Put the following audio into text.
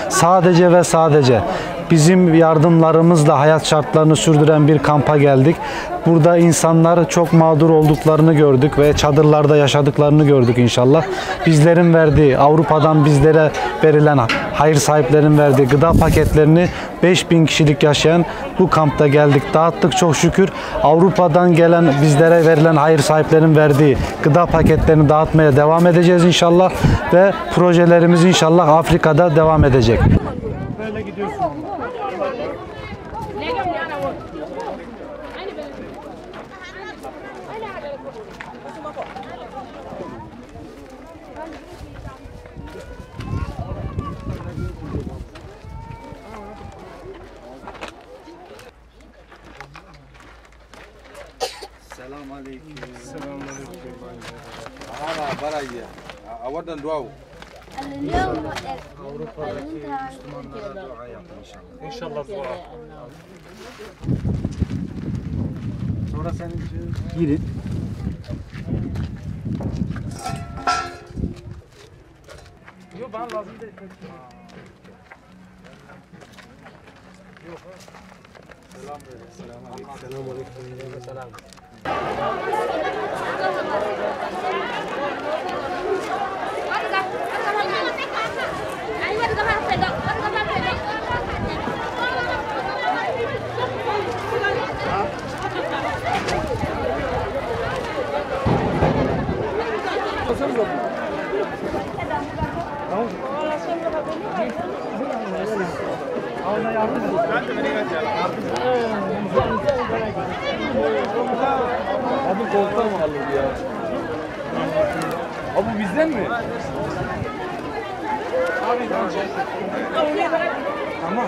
Sadece ve sadece bizim yardımlarımızla hayat şartlarını sürdüren bir kampa geldik. Burada insanlar çok mağdur olduklarını gördük ve çadırlarda yaşadıklarını gördük inşallah. Bizlerin verdiği, Avrupa'dan bizlere verilen, hayır sahiplerinin verdiği gıda paketlerini 5000 kişilik yaşayan bu kampta geldik, dağıttık çok şükür. Avrupa'dan gelen, bizlere verilen hayır sahiplerinin verdiği gıda paketlerini dağıtmaya devam edeceğiz inşallah ve projelerimiz inşallah Afrika'da devam edecek. Böyle gidiyorsun. Selam aleyküm. Selam aleyküm. Ana barayya. Awadan duawu. Avrupa'daki Müslümanlara dua yapın inşallah. İnşallah dua. Sonra sen girin. Yok bana lazım değil. Yok. Selam verin. Selam aleyküm. Selam. Abi koltuğa mı alır ya? Abi bizden mi? Abi tamam. Tamam.